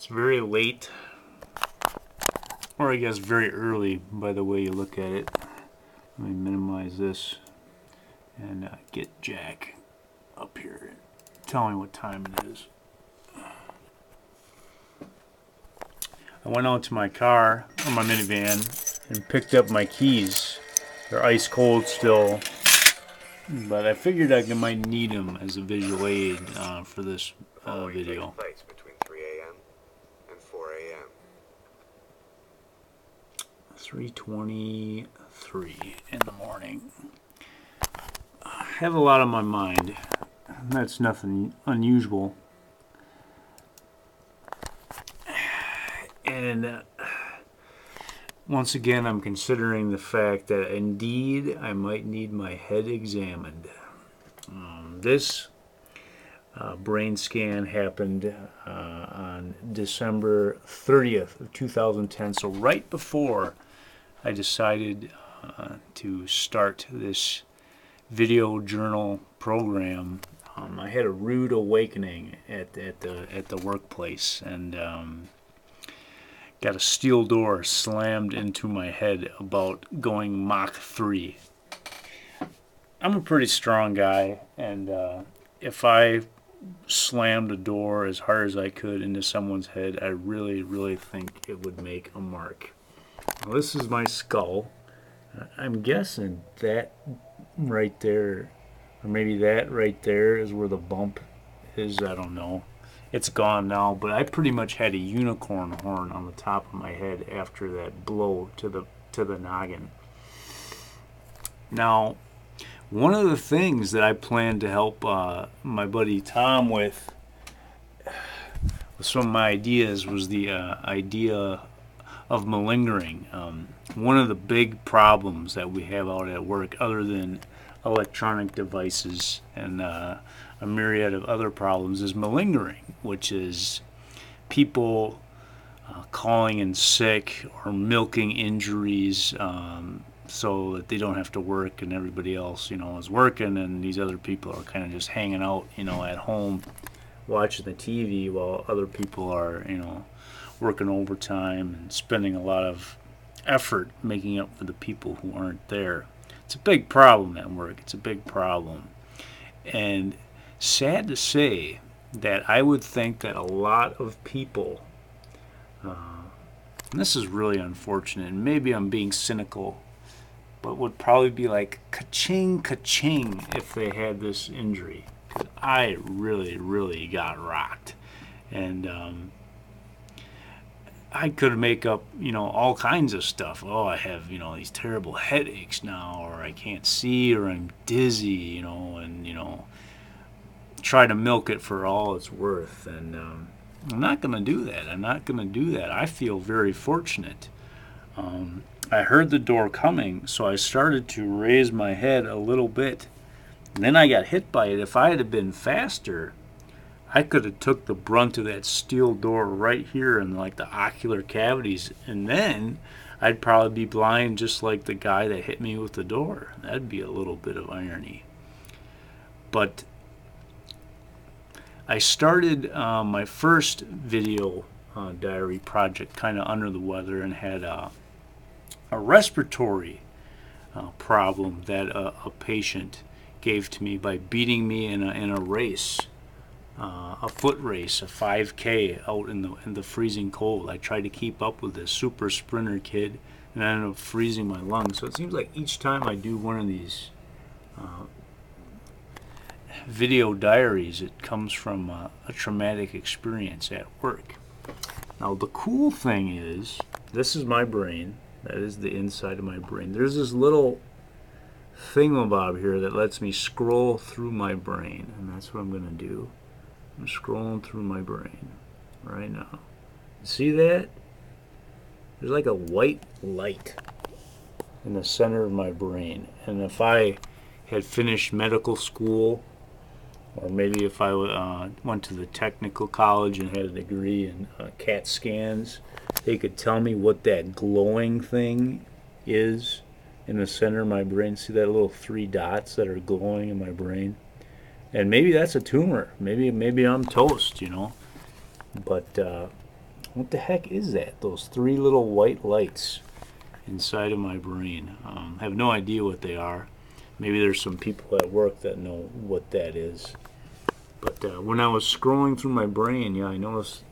It's very late, or I guess very early by the way you look at it. Let me minimize this and get Jack up here and tell me what time it is. I went out to my car, or my minivan, and picked up my keys. They're ice cold still, but I figured I might need them as a visual aid for this video. 3:23 in the morning. I have a lot on my mind. That's nothing unusual. And once again, I'm considering the fact that indeed I might need my head examined. This brain scan happened on December 30th of 2010, so right before I decided to start this video journal program. I had a rude awakening at the workplace, and got a steel door slammed into my head about going Mach 3. I'm a pretty strong guy, and if I slammed a door as hard as I could into someone's head, I really think it would make a mark. Well, this is my skull. I'm guessing that right there, or maybe that right there, is where the bump is. I don't know. It's gone now, but I pretty much had a unicorn horn on the top of my head after that blow to the noggin. Now, one of the things that I planned to help my buddy Tom with some of my ideas was the idea of malingering. One of the big problems that we have out at work, other than electronic devices and a myriad of other problems, is malingering, which is people calling in sick or milking injuries so that they don't have to work, and everybody else, is working, and these other people are kind of just hanging out, at home watching the TV while other people are, working overtime and spending a lot of effort making up for the people who aren't there. It's a big problem at work. It's a big problem. And sad to say that I would think that a lot of people, and this is really unfortunate, and maybe I'm being cynical, but would probably be like ka-ching, ka-ching if they had this injury. Because I really got rocked. And I could make up, all kinds of stuff. Oh, I have, these terrible headaches now, or I can't see, or I'm dizzy, and, try to milk it for all it's worth. And I'm not going to do that. I'm not going to do that. I feel very fortunate. I heard the door coming, so I started to raise my head a little bit. And then I got hit by it. If I had been faster, I could have took the brunt of that steel door right here in like the ocular cavities, and then I'd probably be blind just like the guy that hit me with the door. That'd be a little bit of irony. But I started my first video diary project kind of under the weather, and had a respiratory problem that a patient gave to me by beating me in a race. A foot race, a 5K out in the freezing cold. I tried to keep up with this super sprinter kid, and I ended up freezing my lungs. So it seems like each time I do one of these video diaries, it comes from a traumatic experience at work. Now the cool thing is, this is my brain. That is the inside of my brain. There's this little thingamabob here that lets me scroll through my brain, and that's what I'm going to do. I'm scrolling through my brain right now. See that? There's like a white light in the center of my brain. And if I had finished medical school, or maybe if I went to the technical college and had a degree in CAT scans, they could tell me what that glowing thing is in the center of my brain. See that little 3 dots that are glowing in my brain? And maybe that's a tumor. Maybe I'm toast, But What the heck is that? Those three little white lights inside of my brain. I have no idea what they are. Maybe there's some people at work that know what that is. But when I was scrolling through my brain, yeah, I noticed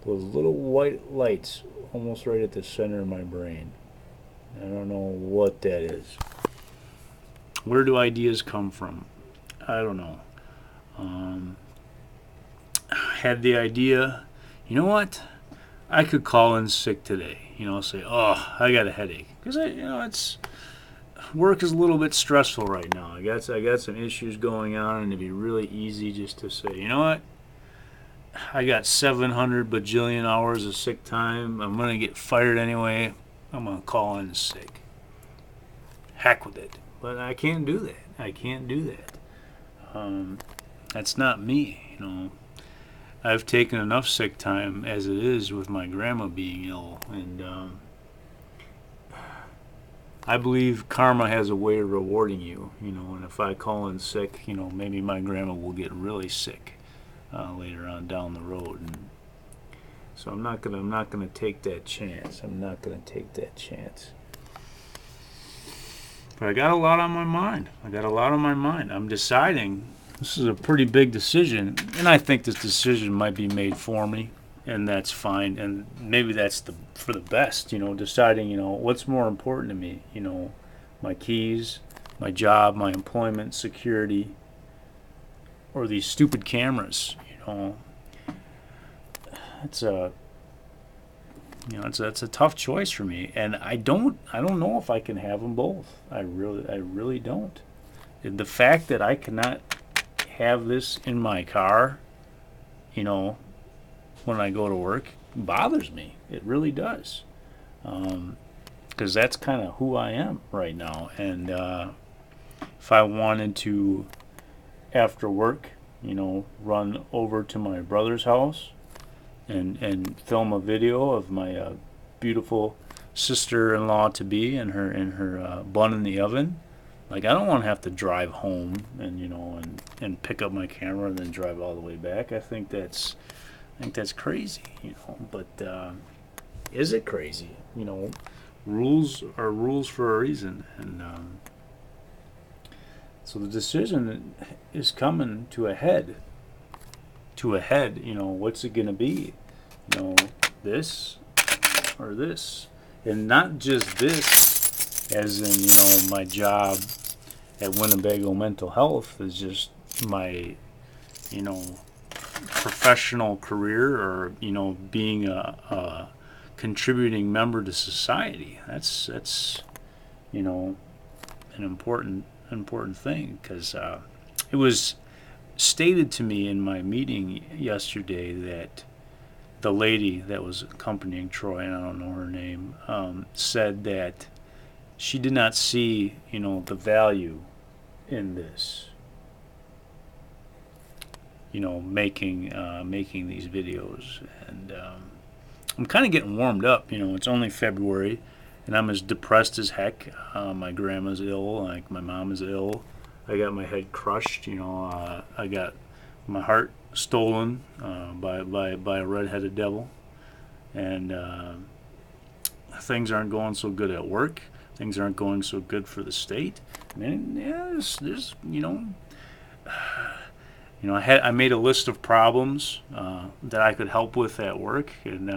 those little white lights almost right at the center of my brain. I don't know what that is. Where do ideas come from? I don't know. Had the idea, you know what? I could call in sick today. Say, oh, I got a headache, because it's work is a little bit stressful right now. I got some issues going on, and it'd be really easy just to say, you know what? I got 700 bajillion hours of sick time. I'm gonna get fired anyway. I'm gonna call in sick. Heck with it. But I can't do that. I can't do that. That's not me. I've taken enough sick time as it is with my grandma being ill, and I believe karma has a way of rewarding you. And if I call in sick, maybe my grandma will get really sick later on down the road, and so I'm not gonna take that chance. I'm not gonna take that chance. But I got a lot on my mind. I'm deciding. This is a pretty big decision, and I think this decision might be made for me, and that's fine. And maybe that's for the best. Deciding what's more important to me. My keys, my job, my employment, security, or these stupid cameras. It's a it's a tough choice for me, and I don't know if I can have them both. I really don't. The fact that I cannot have this in my car, when I go to work, bothers me. It really does, because that's kind of who I am right now. And if I wanted to, after work, run over to my brother's house and film a video of my beautiful sister-in-law to be and her bun in the oven. Like, I don't want to have to drive home and pick up my camera and then drive all the way back. I think that's crazy, But is it crazy? Rules are rules for a reason, and so the decision is coming to a head. What's it gonna be? This or this, and not just this, as in my job at Winnebago Mental Health is just my professional career, or being a contributing member to society. That's an important thing, because it was stated to me in my meeting yesterday that the lady that was accompanying Troy, and I don't know her name, said that she did not see the value in this, making these videos. And I'm kind of getting warmed up. It's only February, and I'm as depressed as heck. My grandma's ill, like my mom is ill. I got my head crushed. I got my heart stolen by a red-headed devil, and things aren't going so good at work. Things aren't going so good for the state. And there's I made a list of problems that I could help with at work, and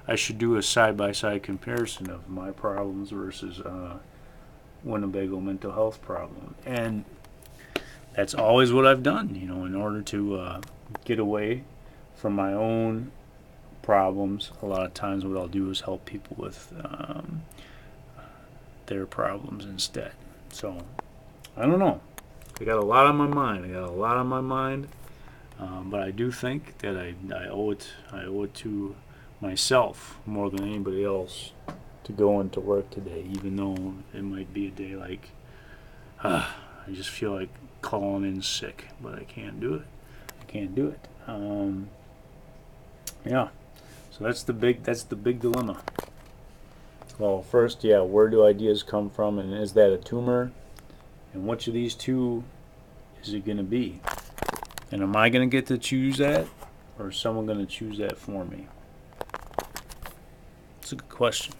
I should do a side-by-side comparison of my problems versus Winnebago mental health problem. And that's always what I've done, in order to get away from my own problems. A lot of times what I'll do is help people with their problems instead. So, I don't know. I got a lot on my mind. But I do think that I owe it to myself more than anybody else to go into work today, even though it might be a day like I just feel like calling in sick, but I can't do it. Yeah. So that's the big dilemma. Well, first, where do ideas come from, and is that a tumor? And which of these two is it going to be? And am I going to get to choose that, or is someone going to choose that for me? It's a good question.